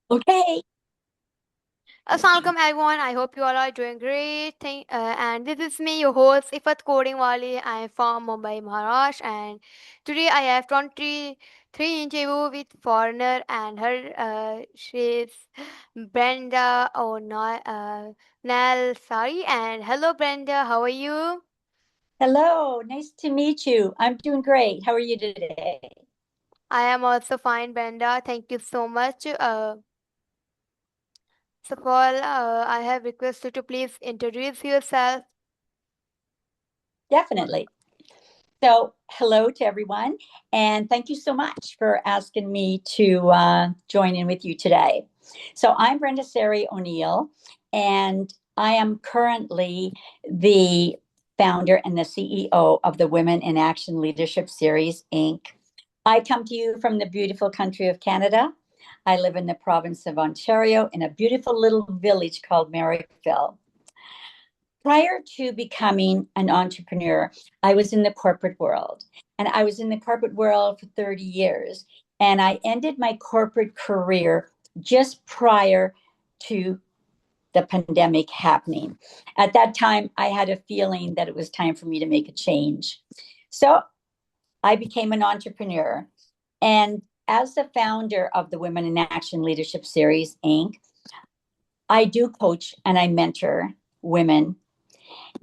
Okay. Assalamualaikum everyone. I hope you all are doing great. And this is me, your host, Ifat Coding Wali. I am from Mumbai, Maharashtra, and today I have 23 interview with foreigner and her. She's Brenda O'Neill. Sorry, and hello Brenda. How are you? Hello. Nice to meet you. I'm doing great. How are you today? I am also fine, Brenda. Thank you so much. First of all, I have requested to please introduce yourself. Definitely. So, hello to everyone. And thank you so much for asking me to join in with you today. So, I'm Brenda Saari O'Neill, and I am currently the founder and the CEO of the Women in Action Leadership Series, Inc. I come to you from the beautiful country of Canada. I live in the province of Ontario in a beautiful little village called Merrickville. Prior to becoming an entrepreneur, I was in the corporate world, and I was in the corporate world for 30 years. And I ended my corporate career just prior to the pandemic happening. At that time, I had a feeling that it was time for me to make a change. So I became an entrepreneur. And as the founder of the Women in Action Leadership Series, Inc., I do coach and I mentor women.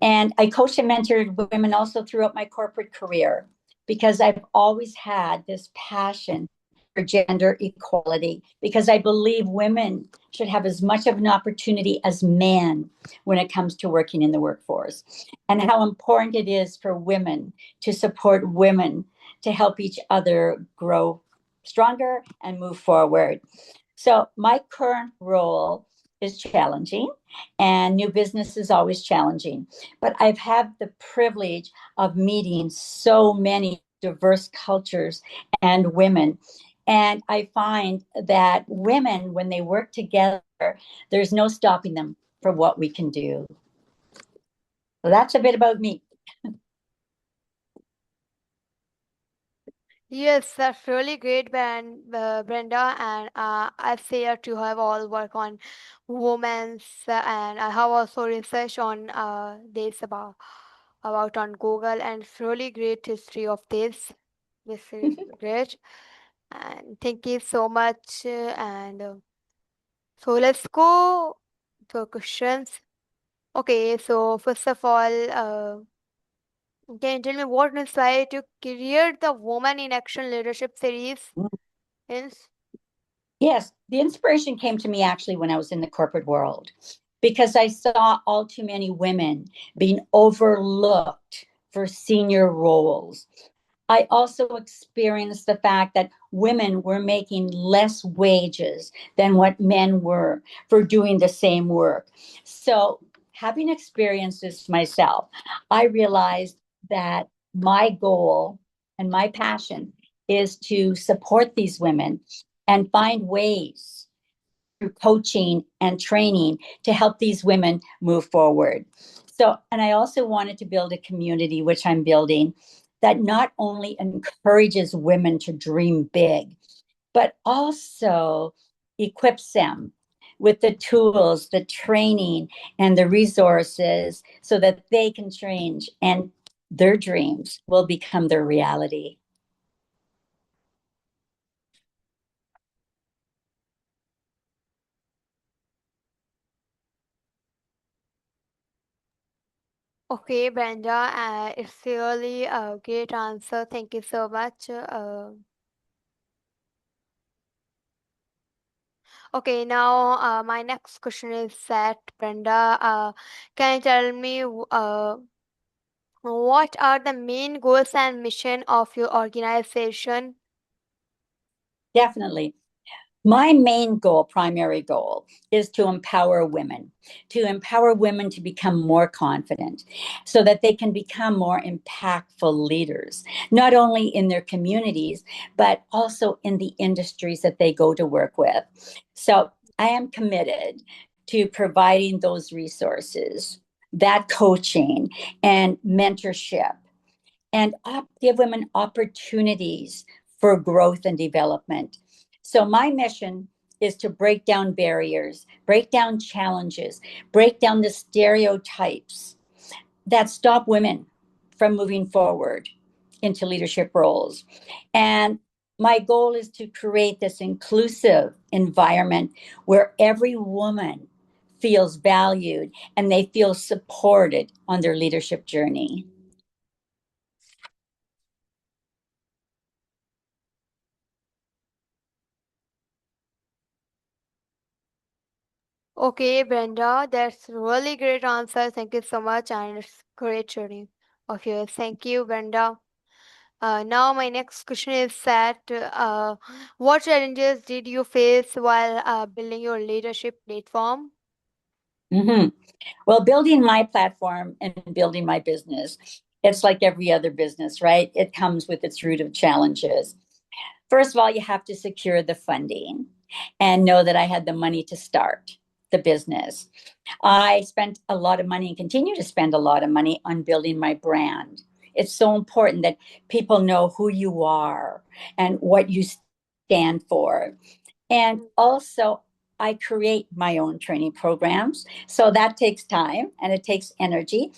And I coached and mentored women also throughout my corporate career because I've always had this passion for gender equality because I believe women should have as much of an opportunity as men when it comes to working in the workforce, and how important it is for women to support women to help each other grow stronger and move forward. So, my current role is challenging, and new business is always challenging. But I've had the privilege of meeting so many diverse cultures and women. And I find that women, when they work together, there's no stopping them for what we can do. So that's a bit about me. Yes, that's really great, Brenda. And I say to have all work on women's, and I have also research on this about on Google, and it's really great history of this. This is great, and thank you so much. And so let's go to questions. Okay, so first of all, can you tell me what inspired you to create the Woman in Action Leadership Series? Hence, Yes, the inspiration came to me actually when I was in the corporate world because I saw all too many women being overlooked for senior roles. I also experienced the fact that women were making less wages than what men were for doing the same work. So, having experienced this myself, I realized that my goal and my passion is to support these women and find ways through coaching and training to help these women move forward. So, and I also wanted to build a community, which I'm building, that not only encourages women to dream big, but also equips them with the tools, the training, and the resources so that they can change and their dreams will become their reality. okay, Brenda, it's really a great answer. Thank you so much. Okay, now my next question is that Brenda, can you tell me what are the main goals and mission of your organization? Definitely. My main goal, primary goal, is to empower women to become more confident so that they can become more impactful leaders, not only in their communities, but also in the industries that they go to work with. So I am committed to providing those resources, that coaching and mentorship, and give women opportunities for growth and development. So, my mission is to break down barriers, break down challenges, break down the stereotypes that stop women from moving forward into leadership roles. And my goal is to create this inclusive environment where every woman feels valued and they feel supported on their leadership journey. Okay, Brenda, that's really great answer. Thank you so much, and it's great journey of yours. Thank you, Brenda. Now my next question is that what challenges did you face while building your leadership platform? Mm-hmm. Well, building my platform and building my business, it's like every other business, right? It comes with its root of challenges. First of all, you have to secure the funding and know that I had the money to start the business. I spent a lot of money and continue to spend a lot of money on building my brand. It's so important that people know who you are and what you stand for. And also, I create my own training programs. So that takes time and it takes energy.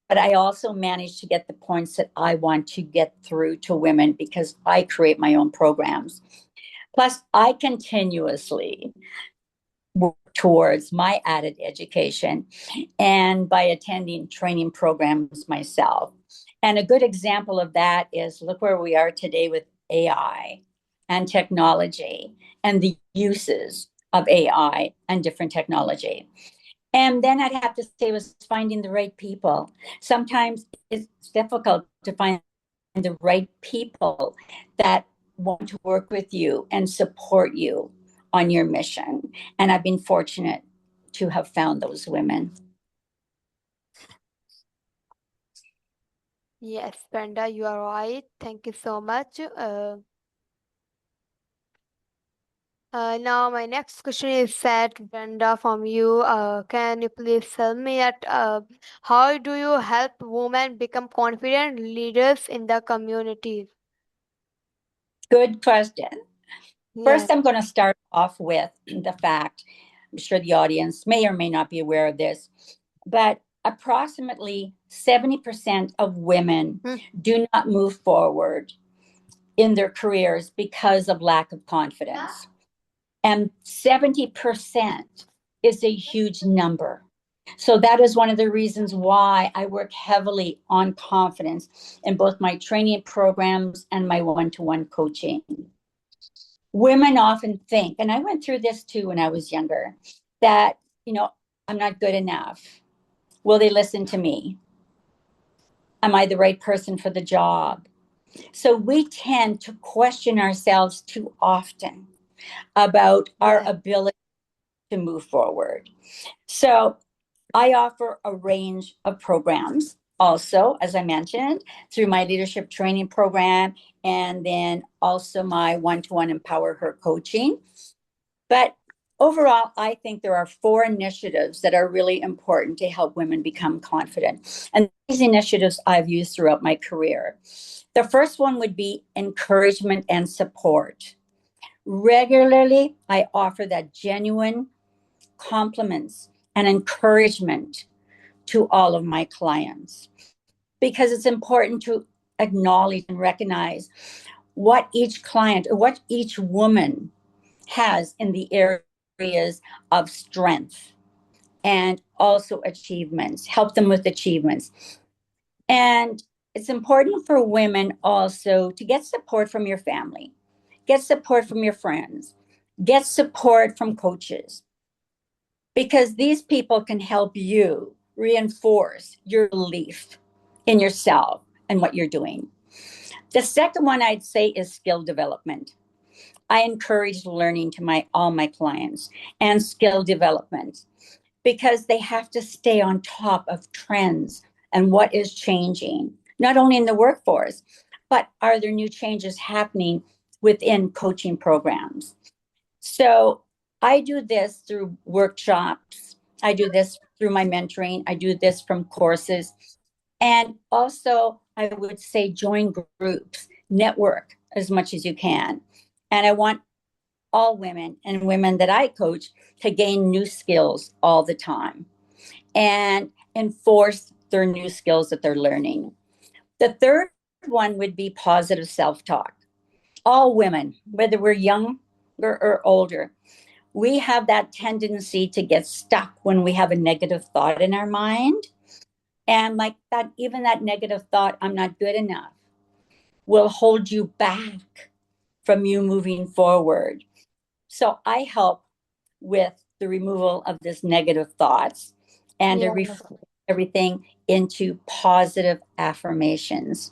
But I also manage to get the points that I want to get through to women because I create my own programs. Plus, I continuously work towards my added education and by attending training programs myself. And a good example of that is look where we are today with AI and technology and the uses of AI and different technology. And then I'd have to say was finding the right people. Sometimes it's difficult to find the right people that want to work with you and support you on your mission. And I've been fortunate to have found those women. Yes, Brenda, you are right. Thank you so much. Now my next question is that Brenda from you. Can you please tell me that how do you help women become confident leaders in the community? Good question. Yes. First, I'm going to start off with the fact I'm sure the audience may or may not be aware of this, but approximately 70% of women Hmm. do not move forward in their careers because of lack of confidence. And 70% is a huge number. So that is one of the reasons why I work heavily on confidence in both my training programs and my one-to-one coaching. Women often think, and I went through this too when I was younger, that, I'm not good enough. Will they listen to me? Am I the right person for the job? So we tend to question ourselves too often about our Yeah. ability to move forward. So I offer a range of programs also, as I mentioned, through my leadership training program and then also my one-to-one Empower Her coaching. But overall, I think there are four initiatives that are really important to help women become confident. And these initiatives I've used throughout my career. The first one would be encouragement and support. Regularly, I offer that genuine compliments and encouragement to all of my clients because it's important to acknowledge and recognize what each client or what each woman has in the areas of strength and also achievements, help them with achievements. And it's important for women also to get support from your family, get support from your friends, get support from coaches, because these people can help you reinforce your belief in yourself and what you're doing. The second one I'd say is skill development. I encourage learning to all my clients and skill development because they have to stay on top of trends and what is changing, not only in the workforce, but are there new changes happening within coaching programs? So I do this through workshops. I do this through my mentoring. I do this from courses. And also, I would say join groups, network as much as you can. And I want all women and women that I coach to gain new skills all the time and enforce their new skills that they're learning. The third one would be positive self talk. All women, whether we're young or older, we have that tendency to get stuck when we have a negative thought in our mind. And like that, even that negative thought, I'm not good enough, will hold you back from you moving forward. So I help with the removal of this negative thoughts and to Yeah. reflect everything into positive affirmations.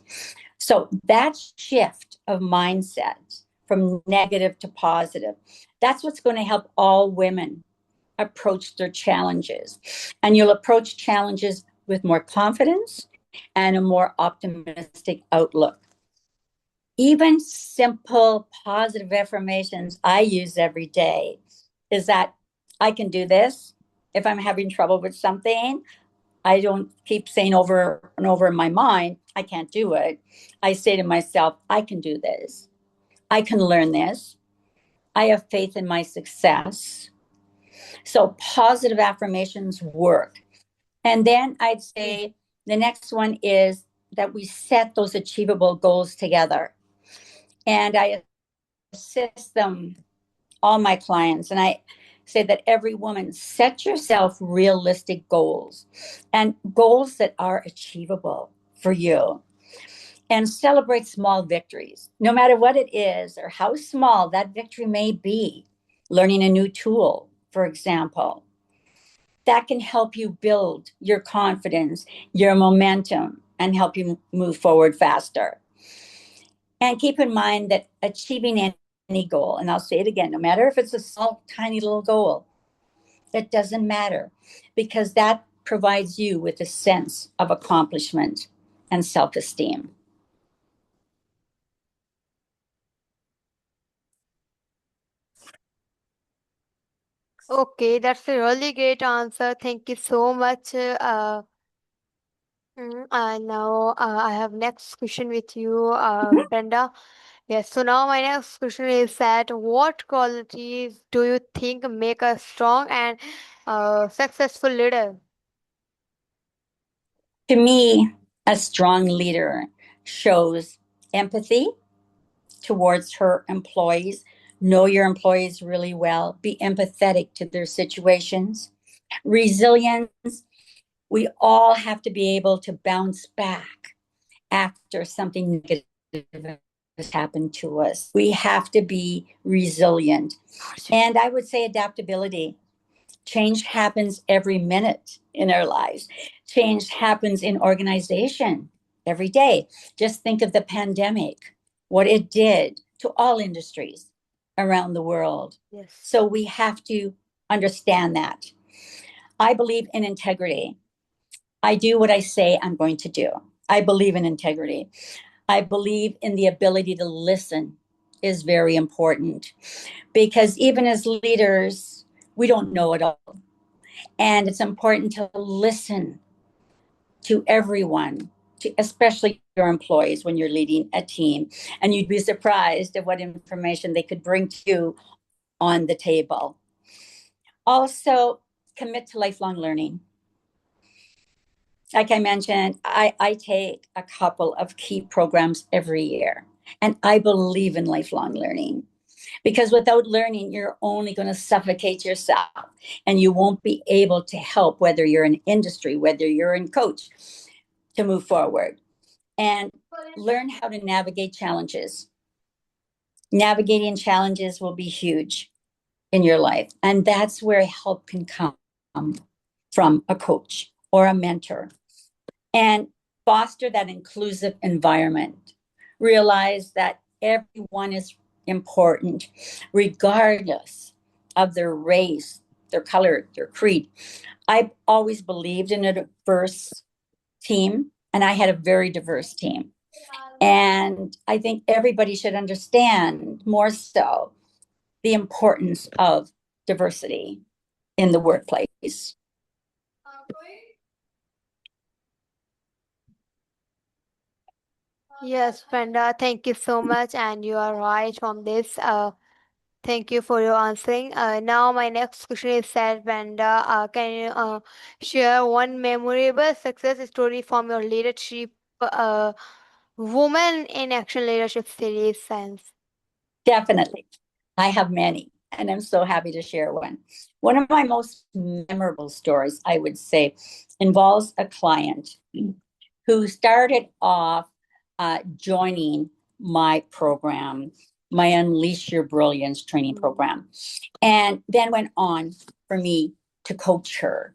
So that shift of mindset from negative to positive, that's what's going to help all women approach their challenges. And you'll approach challenges with more confidence and a more optimistic outlook. Even simple positive affirmations I use every day is that I can do this. If I'm having trouble with something, I don't keep saying over and over in my mind, I can't do it. I say to myself, I can do this. I can learn this. I have faith in my success. So positive affirmations work. And then I'd say the next one is that we set those achievable goals together. And I assist them, all my clients, and I say that every woman set yourself realistic goals and goals that are achievable for you and celebrate small victories, no matter what it is or how small that victory may be. Learning a new tool, for example, that can help you build your confidence, your momentum, and help you move forward faster. And keep in mind that achieving any goal, and I'll say it again, no matter if it's a small, tiny little goal, it doesn't matter because that provides you with a sense of accomplishment and self esteem. Okay, that's a really great answer. Thank you so much. And now I have next question with you, Brenda. Yes, so now my next question is that what qualities do you think make a strong and successful leader? To me, a strong leader shows empathy towards her employees. Know your employees really well, be empathetic to their situations. Resilience, we all have to be able to bounce back after something negative has happened to us. We have to be resilient. And I would say adaptability. Change happens every minute in our lives. Change happens in organization every day. Just think of the pandemic, what it did to all industries around the world. Yes. So we have to understand that. I believe in integrity. I do what I say I'm going to do. I believe in integrity. I believe in the ability to listen is very important because even as leaders, we don't know it all. And it's important to listen to everyone, to especially your employees when you're leading a team. And you'd be surprised at what information they could bring to you on the table. Also, commit to lifelong learning. Like I mentioned, I take a couple of key programs every year, and I believe in lifelong learning because without learning, you're only going to suffocate yourself and you won't be able to help, whether you're in industry, whether you're in coach, to move forward and learn how to navigate challenges. Navigating challenges will be huge in your life. And that's where help can come from a coach or a mentor and foster that inclusive environment. Realize that everyone is important, regardless of their race, their color, their creed. I've always believed in a diverse team, and I had a very diverse team. And I think everybody should understand more so the importance of diversity in the workplace. Yes, Brenda, thank you so much. And you are right on this. Thank you for your answering. Now my next question is that Brenda, can you share one memorable success story from your leadership Woman in Action Leadership Series Science? Definitely. I have many, and I'm so happy to share one. One of my most memorable stories, I would say, involves a client who started off joining my program, my Unleash Your Brilliance training program, and then went on for me to coach her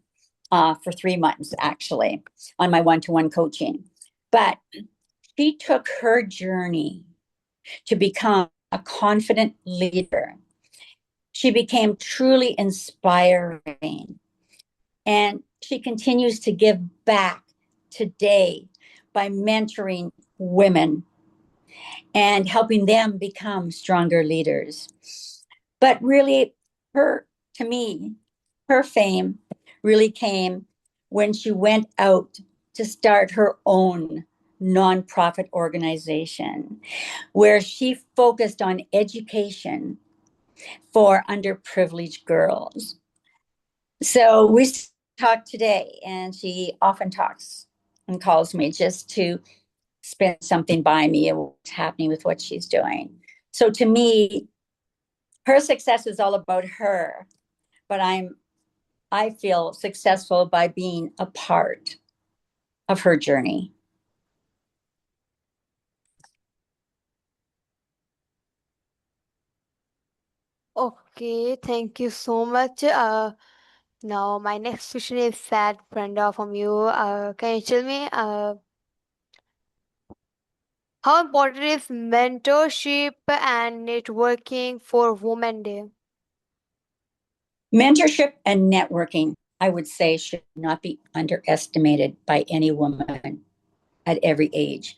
for 3 months, actually, on my one-to-one coaching. But she took her journey to become a confident leader. She became truly inspiring, and she continues to give back today by mentoring women and helping them become stronger leaders. But really, her, to me, her fame really came when she went out to start her own nonprofit organization where she focused on education for underprivileged girls. So we talk today, and she often talks and calls me just to spin something by me of what's happening with what she's doing. So to me, her success is all about her, but I feel successful by being a part of her journey. Okay, thank you so much. Now my next question is that Brenda from you. Can you tell me how important is mentorship and networking for Women Day? Mentorship and networking, I would say, should not be underestimated by any woman at every age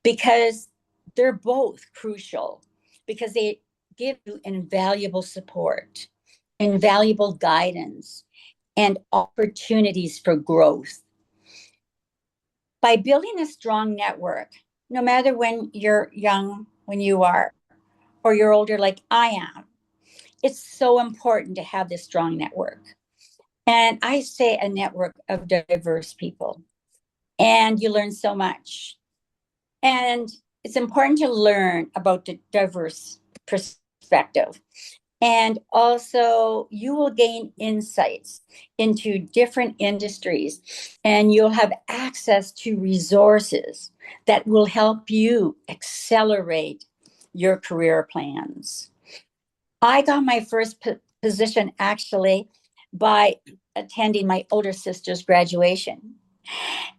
because they're both crucial because they give you invaluable support, invaluable guidance, and opportunities for growth. By building a strong network, no matter when you're young, when you are, or you're older like I am, it's so important to have this strong network. And I say a network of diverse people. And you learn so much. And it's important to learn about the diverse perspective. And also, you will gain insights into different industries, and you'll have access to resources that will help you accelerate your career plans. I got my first position actually by attending my older sister's graduation.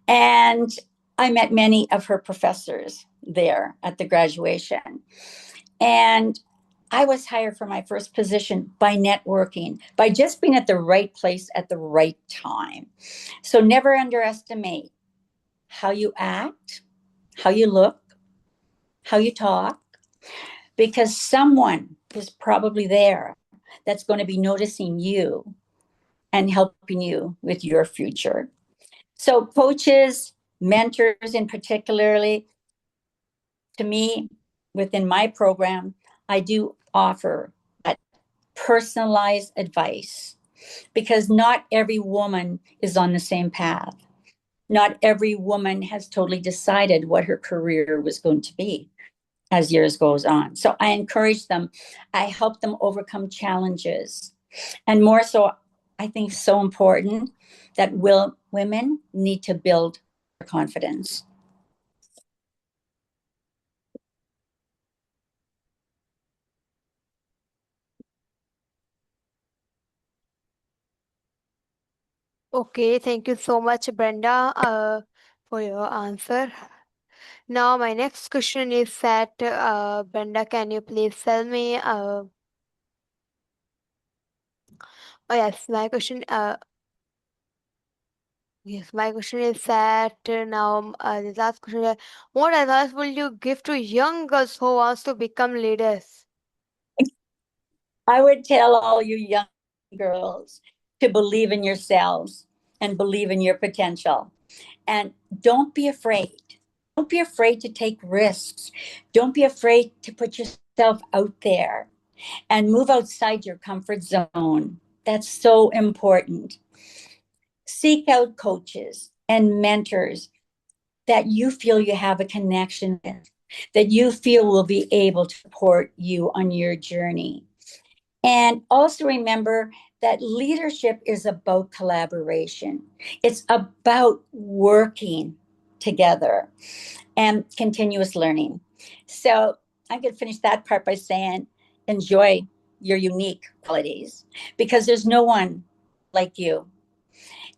And I met many of her professors there at the graduation. And I was hired for my first position by networking, by just being at the right place at the right time. So never underestimate how you act, how you look, how you talk, because someone is probably there that's going to be noticing you and helping you with your future. So coaches, mentors in particularly, to me, within my program, I do offer that personalized advice because not every woman is on the same path. Not every woman has totally decided what her career was going to be as years goes on. So I encourage them. I help them overcome challenges. And more so, I think so important that women need to build their confidence. Okay, thank you so much, Brenda, for your answer. Now, my next question is that, Brenda, can you please tell me? Oh yes, my question. Yes, my question is that now the last question is, what advice will you give to young girls who wants to become leaders? I would tell all you young girls to believe in yourselves and believe in your potential. And don't be afraid. Don't be afraid to take risks. Don't be afraid to put yourself out there. and move outside your comfort zone. That's so important. Seek out coaches and mentors that you feel you have a connection with, that you feel will be able to support you on your journey. And also remember that leadership is about collaboration. It's about working together and continuous learning. So I'm going to finish that part by saying enjoy your unique qualities because there's no one like you,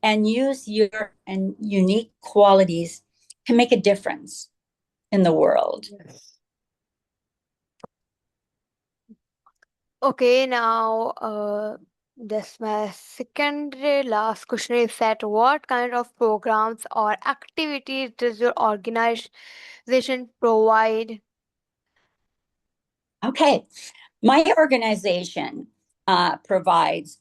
and use your and unique qualities to make a difference in the world. Yes. Okay, now this my second last question is that what kind of programs or activities does your organization provide? Okay, my organization provides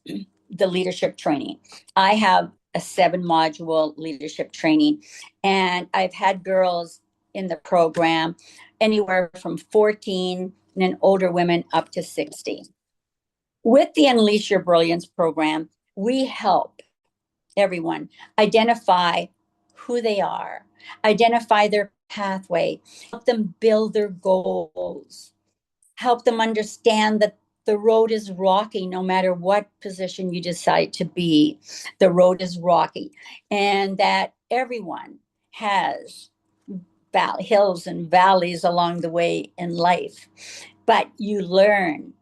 the leadership training. I have a 7 module leadership training, and I've had girls in the program anywhere from 14 and older women up to 60. With the Unleash Your Brilliance program, we help everyone identify who they are, identify their pathway, help them build their goals, help them understand that the road is rocky no matter what position you decide to be. The road is rocky, and that everyone has hills and valleys along the way in life, but you learn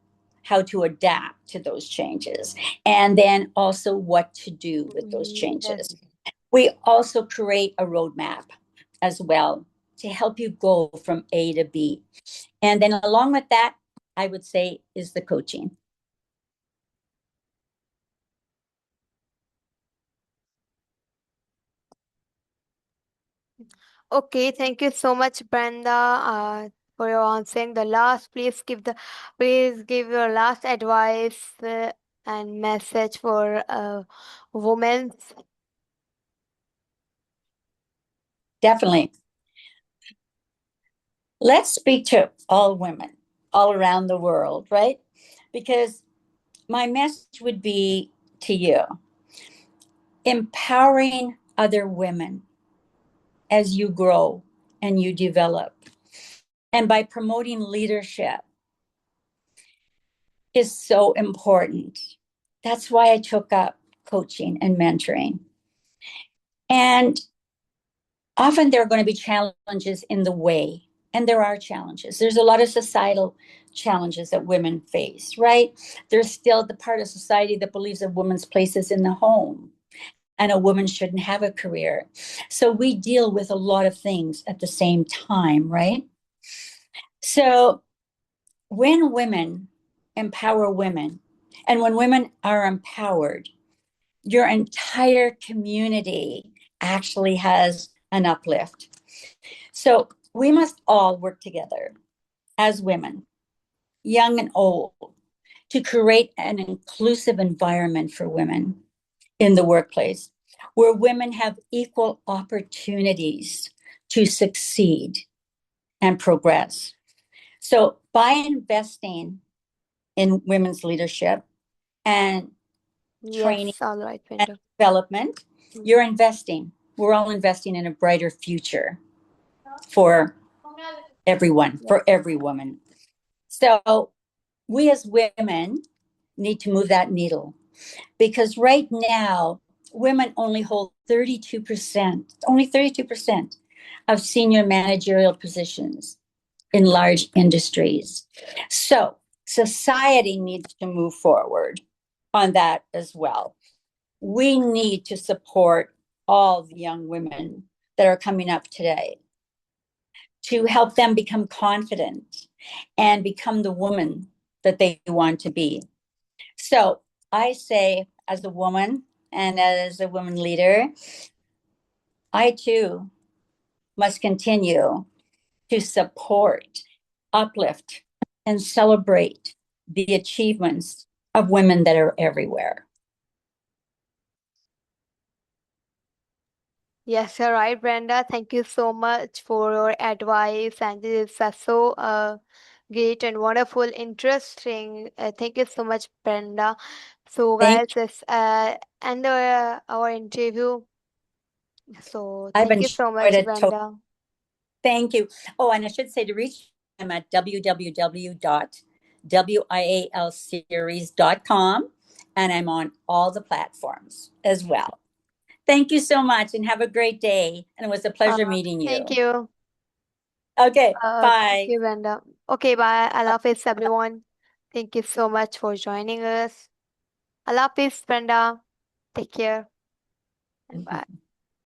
how to adapt to those changes and then also what to do with those Yes. changes. We also create a roadmap as well to help you go from A to B. And then along with that, I would say is the coaching. Okay, thank you so much, Brenda, for your answering the last. Please give your last advice and message for women. Definitely. Let's speak to all women all around the world, right? Because my message would be to you empowering other women as you grow and you develop. And by promoting leadership is so important. That's why I took up coaching and mentoring. And often there are going to be challenges in the way. And there are challenges. There's a lot of societal challenges that women face, right? There's still the part of society that believes a woman's place is in the home and a woman shouldn't have a career. So we deal with a lot of things at the same time, right? So when women empower women, and when women are empowered, your entire community actually has an uplift. So we must all work together as women, young and old, to create an inclusive environment for women in the workplace where women have equal opportunities to succeed and progress. So by investing in women's leadership and training Yes, all right, and Brenda. development, you're investing. We're all investing in a brighter future for everyone, Yes. for every woman. So we as women need to move that needle because right now, women only hold 32%, only 32% of senior managerial positions in large industries. So society needs to move forward on that as well. We need to support all the young women that are coming up today to help them become confident and become the woman that they want to be. So I say, as a woman and as a woman leader, I too must continue to support, uplift, and celebrate the achievements of women that are everywhere. Yes, you're right, Brenda. Thank you so much for your advice, and this is so great and wonderful, interesting. Thank you so much, Brenda. So, Thank guys, let's end our interview. So, I've thank you enjoyed so much, it. Brenda. Thank you. Oh, and I should say to reach, I'm at www.wialseries.com, and I'm on all the platforms as well. Thank you so much and have a great day. And it was a pleasure meeting Thank you. you. Okay, Thank bye. you, Brenda. Okay, bye. Allah Hafiz, everyone. Thank you so much for joining us. Allah Hafiz, Brenda. Take care and bye.